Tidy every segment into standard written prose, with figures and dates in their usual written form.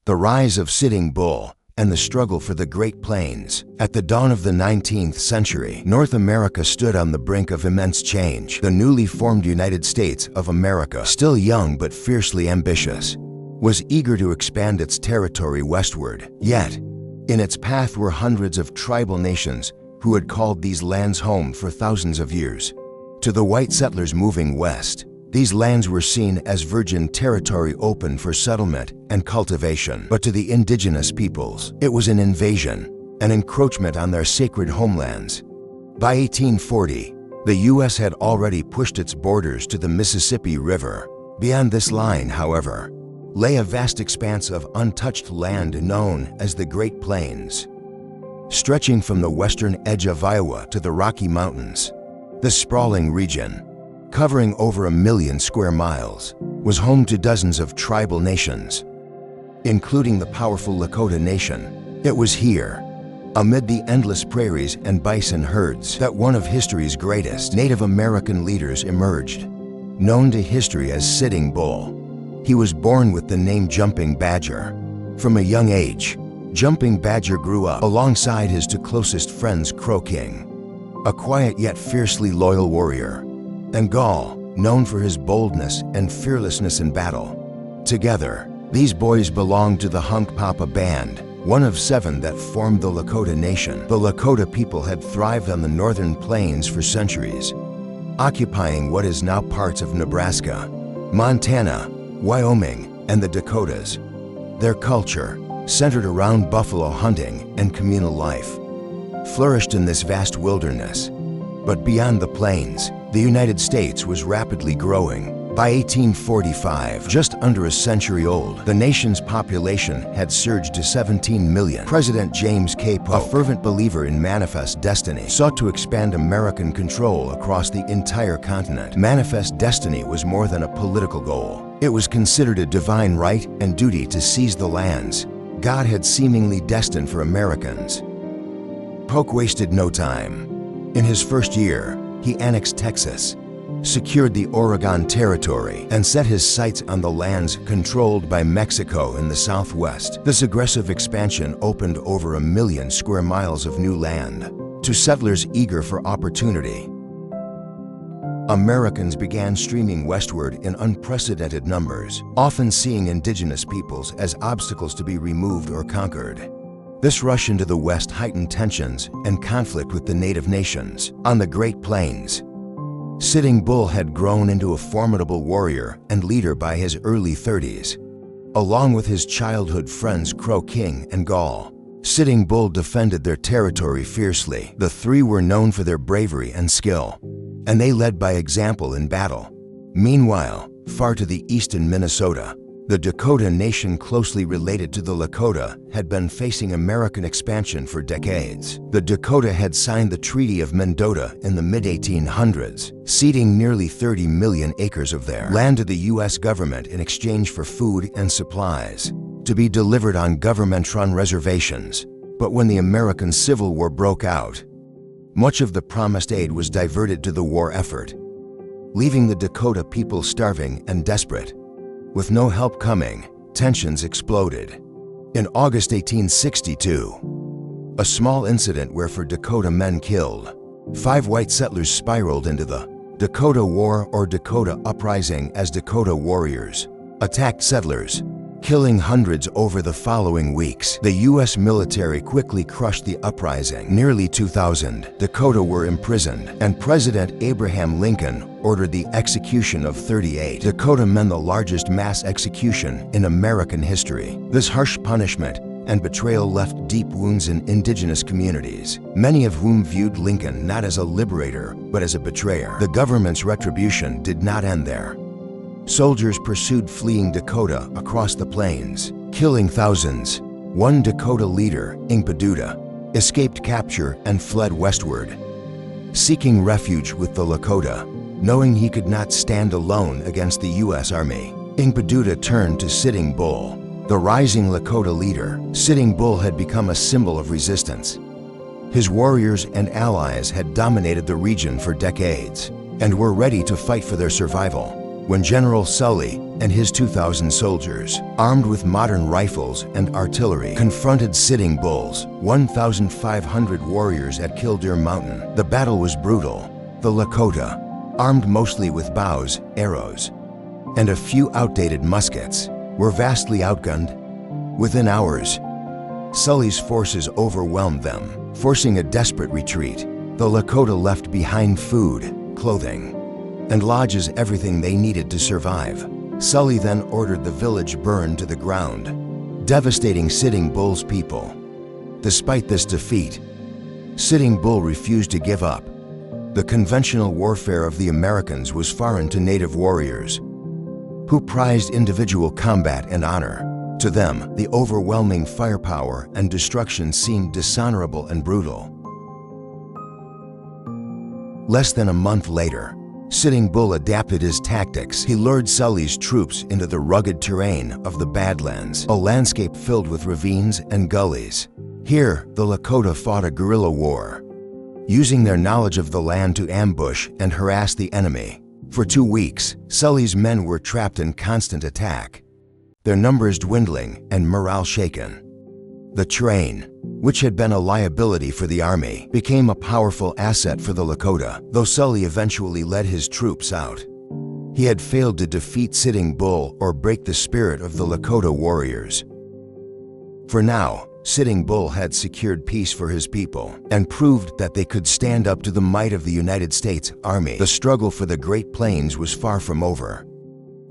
The rise of Sitting Bull and the struggle for the Great Plains. At the dawn of the 19th century, North America stood on the brink of immense change. The newly formed United States of America, still young but fiercely ambitious, was eager to expand its territory westward. Yet, in its path were hundreds of tribal nations who had called these lands home for thousands of years. To the white settlers moving west, these lands were seen as virgin territory open for settlement and cultivation. But to the indigenous peoples, it was an invasion, an encroachment on their sacred homelands. By 1840, the U.S. had already pushed its borders to the Mississippi River. Beyond this line, however, lay a vast expanse of untouched land known as the Great Plains. Stretching from the western edge of Iowa to the Rocky Mountains, this sprawling region, covering over 1 million square miles, was home to dozens of tribal nations, including the powerful Lakota Nation. It was here, amid the endless prairies and bison herds, that one of history's greatest Native American leaders emerged, known to history as Sitting Bull. He was born with the name Jumping Badger. From a young age, Jumping Badger grew up alongside his two closest friends, Crow King, a quiet yet fiercely loyal warrior, and Gall, known for his boldness and fearlessness in battle. Together, these boys belonged to the Hunkpapa Band, one of 7 that formed the Lakota Nation. The Lakota people had thrived on the northern plains for centuries, occupying what is now parts of Nebraska, Montana, Wyoming, and the Dakotas. Their culture, centered around buffalo hunting and communal life, flourished in this vast wilderness. But beyond the plains, the United States was rapidly growing. By 1845, just under a century old, the nation's population had surged to 17 million. President James K. Polk, a fervent believer in manifest destiny, sought to expand American control across the entire continent. Manifest destiny was more than a political goal. It was considered a divine right and duty to seize the lands God had seemingly destined for Americans. Polk wasted no time. In his first year, he annexed Texas, secured the Oregon Territory, and set his sights on the lands controlled by Mexico in the southwest. This aggressive expansion opened over 1 million square miles of new land to settlers eager for opportunity. Americans began streaming westward in unprecedented numbers, often seeing indigenous peoples as obstacles to be removed or conquered. This rush into the West heightened tensions and conflict with the native nations. On the Great Plains, Sitting Bull had grown into a formidable warrior and leader by his early 30s. Along with his childhood friends Crow King and Gall, Sitting Bull defended their territory fiercely. The 3 were known for their bravery and skill, and they led by example in battle. Meanwhile, far to the east in Minnesota, the Dakota Nation, closely related to the Lakota, had been facing American expansion for decades. The Dakota had signed the Treaty of Mendota in the mid-1800s, ceding nearly 30 million acres of their land to the U.S. government in exchange for food and supplies, to be delivered on government-run reservations. But when the American Civil War broke out, much of the promised aid was diverted to the war effort, leaving the Dakota people starving and desperate. With no help coming, tensions exploded. In August 1862, a small incident where 4 Dakota men killed 5 white settlers spiraled into the Dakota War or Dakota Uprising as Dakota warriors attacked settlers, killing hundreds over the following weeks. The U.S. military quickly crushed the uprising. Nearly 2,000 Dakota were imprisoned, and President Abraham Lincoln ordered the execution of 38 Dakota men, the largest mass execution in American history. This harsh punishment and betrayal left deep wounds in indigenous communities, many of whom viewed Lincoln not as a liberator, but as a betrayer. The government's retribution did not end there. Soldiers pursued fleeing Dakota across the plains, killing thousands. One Dakota leader, Ingpaduta, escaped capture and fled westward, seeking refuge with the Lakota, knowing he could not stand alone against the U.S. Army. Ingpaduta turned to Sitting Bull, the rising Lakota leader. Sitting Bull had become a symbol of resistance. His warriors and allies had dominated the region for decades and were ready to fight for their survival. when General Sully and his 2,000 soldiers, armed with modern rifles and artillery, confronted Sitting Bull's 1,500 warriors at Killdeer Mountain. The battle was brutal. The Lakota, armed mostly with bows, arrows, and a few outdated muskets, were vastly outgunned. Within hours, Sully's forces overwhelmed them, forcing a desperate retreat. The Lakota left behind food, clothing, and lodges, everything they needed to survive. Sully then ordered the village burned to the ground, devastating Sitting Bull's people. Despite this defeat, Sitting Bull refused to give up. The conventional warfare of the Americans was foreign to native warriors, who prized individual combat and honor. To them, the overwhelming firepower and destruction seemed dishonorable and brutal. Less than a month later, Sitting Bull adapted his tactics. He lured Sully's troops into the rugged terrain of the Badlands, a landscape filled with ravines and gullies. Here, the Lakota fought a guerrilla war, using their knowledge of the land to ambush and harass the enemy. For 2 weeks, Sully's men were trapped in constant attack, their numbers dwindling and morale shaken. The train, which had been a liability for the army, became a powerful asset for the Lakota, though Sully eventually led his troops out. He had failed to defeat Sitting Bull or break the spirit of the Lakota warriors. For now, Sitting Bull had secured peace for his people and proved that they could stand up to the might of the United States Army. The struggle for the Great Plains was far from over,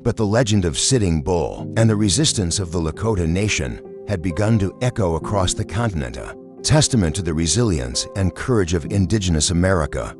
but the legend of Sitting Bull and the resistance of the Lakota Nation had begun to echo across the continent, a testament to the resilience and courage of indigenous America.